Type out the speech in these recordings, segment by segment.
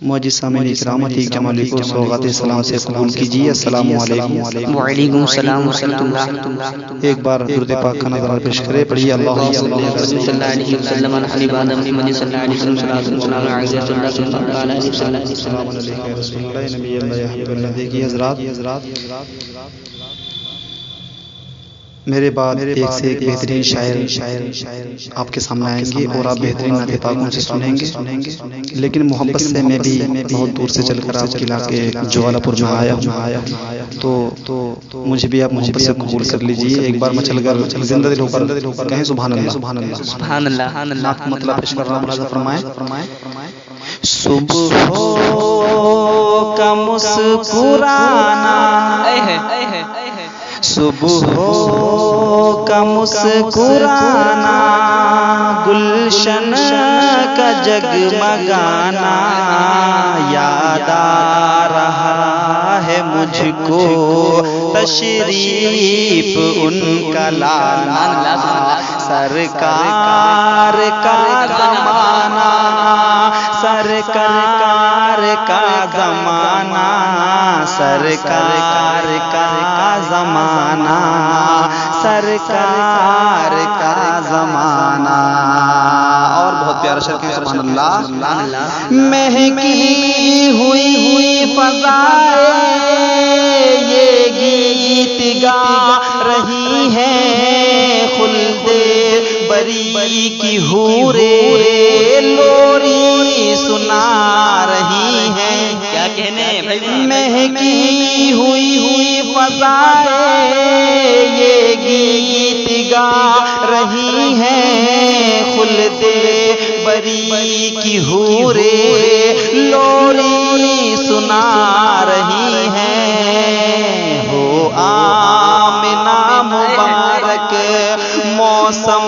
معزز سامعین اکرام عتیق جمالی کو سوغات سلام سے قبول کیجیے۔ السلام علیکم۔ وعلیکم السلام ورحمۃ اللہ۔ ایک بار درود پاک کا نظرانہ پیش کرے، پڑھیے اللہم صلی اللہ علیہ وسلم علی محمد صلی اللہ علیہ وسلم السلام علیہ رسول اللہ نبی اللہ حبیب اللہ۔ دیکھیے حضرات، میرے بعد ایک سے ایک بہترین شاعر آپ کے سامنے آئیں گے اور آپ بہترین نعت پاک ان سے سنیں گے، لیکن محبت سے میں بھی بہت دور سے چل کر آپ کے علاقے جوالا پور میں آیا ہوں، تو مجھے بھی آپ محبت سے قبول کر لیجیے۔ ایک بار میں چل کر زندہ دل ہو کر کہیں سبحان اللہ سبحان اللہ سبحان اللہ۔ نعت کا مطلب پیش کر رہا ہوں، ملاحظہ فرمائیں۔ صبح کا مسکرانا، صبح کا مسکرانا، گلشن کا جگمگانا، یاد آ رہا ہے مجھ کو تشریف ان کا لانا، سرکار کا زمانہ، سرکار کا زمانہ، سرکار کا زمانہ، سرکار کا زمانہ۔ اور بہت پیارا شعر کہ سبحان اللہ۔ مہکی ہوئی فضائیں یہ گیت گا رہی ہے، خلد بری کی حوریں لوری سنا رہی ہیں۔ کیا کہنے مہکی ہوئی فضائیں یہ گیت گا رہی ہیں، خلد بری کی حوریں لوری سنا رہی ہیں۔ ہو آمنہ مبارک موسم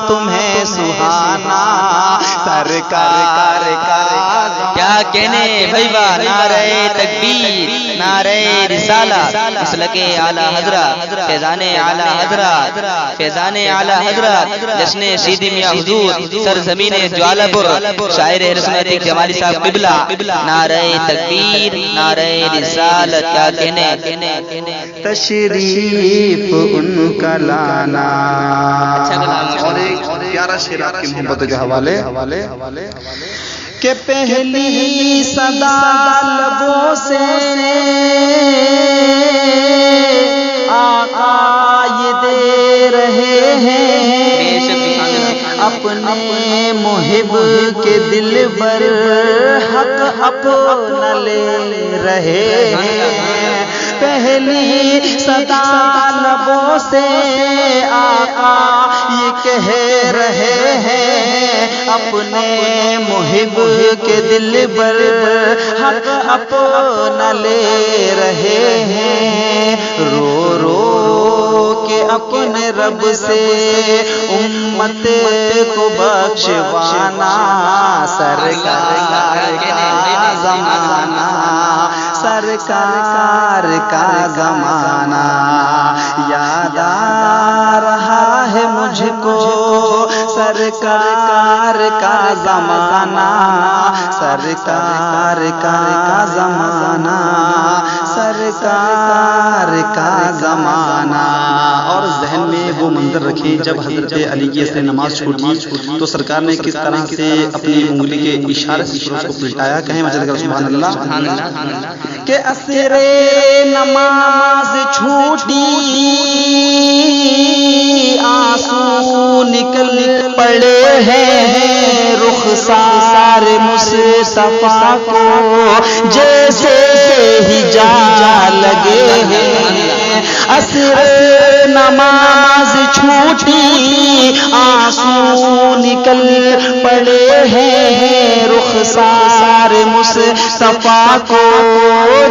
تمہیں سہانا، سرکار کا کیا کہنے بھائیوا، نعرہ تکبیر، نعرہ رسالہ، مسلک اعلی حضرت، فیضان اعلی حضرت، فیضان اعلی حضرت، جشن سیدی میاں حضور، سرزمین جوالا پور، شاعر رسم عتیق جمالی صاحب قبلہ، نعرہ تکبیر، نعرہ رسالت۔ کیا کہنے تشریف ان کا لانا۔ اور ایک پیارا شعر آپ کی محبت کے حوالے کہ پہلی صدا لبوں سے آقا یہ دے رہے ہیں، اپنے محب کے دل پر حق اپنا لے رہے ہیں۔ پہلی صدا لبوں سے آقا یہ کہہ رہے ہیں، اپنے محب کے دل پر حق اپنا لے رہے ہیں۔ رو رو کے اپنے رب سے امت کو بخشوانا، سرکار کا زمانہ، سرکار کا زمانہ، یاد آ رہا ہے مجھ کو سرکار کا زمانہ، سرکار کا زمانہ، سرکار کا زمانہ۔ اور ذہن میں وہ منظر رکھیں جب حضرت علی کی اثر نماز چھوٹی تو سرکار نے کس طرح سے اپنی انگلی کے اشارے سے اس کو پلٹایا۔ کہیں مجھے لگا سبحان اللہ کہ اثر نماز چھوٹی آنسو نکل پڑے ہیں، رخسار مصطفیٰ کو جیسے ہی جا لگے ہیں۔ اثر نماز چھوٹی آنسو نکل پڑے ہیں، رخسار مصطفیٰ کو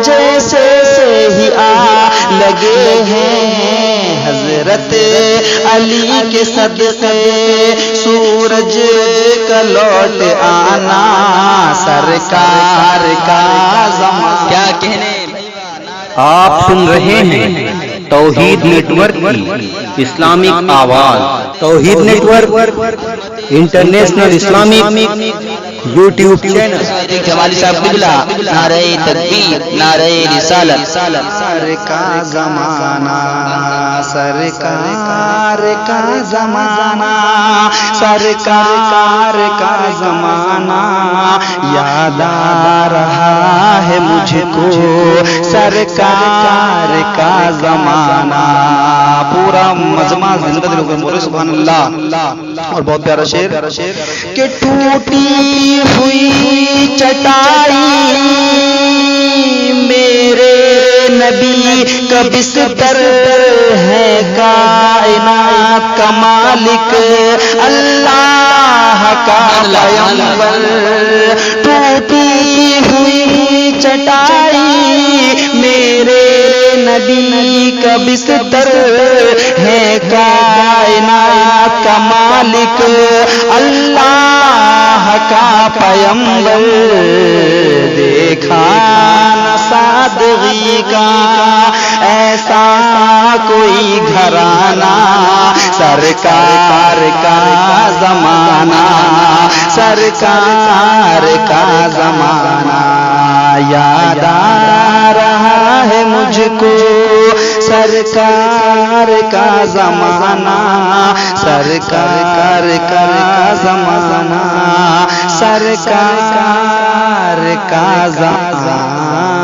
جیسے ہی آ لگے ہیں۔ حضرت علی کے صدقے سورج کا لوٹ آنا، سرکار کا زمانہ۔ کیا کہنے آپ سن رہے ہیں توحید نیٹ ورک کی اسلامک آواز، Tauheed network international Islamic YouTube channel Jamali صاحب قبلہ نعرہ تکبیر نعرہ رسالت سر کا زمانہ سرکار کا زمانہ سرکار کا زمانہ یاد آ رہا ہے مجھ کو سرکار کا زمانہ پورا مجمع زندہ دل کو بولے سبحان اللہ اور بہت پیارا شعر کہ ٹوٹی ہوئی چٹائی میرے نبی کا بستر ہے کائنات کا مالک اللہ کا پیغمبر ٹوٹی ہوئی چٹائی میرے نبی کا بستر ہے کائنات کا مالک اللہ کا پیغمبر دیکھا نہ سادگی کا ایسا کوئی گھرانہ سرکار کا زمانہ سرکار کا زمانہ یاد آ رہا ہے مجھ کو سرکار کا زمانہ سرکار کا زمانہ سرکار کا زمانہ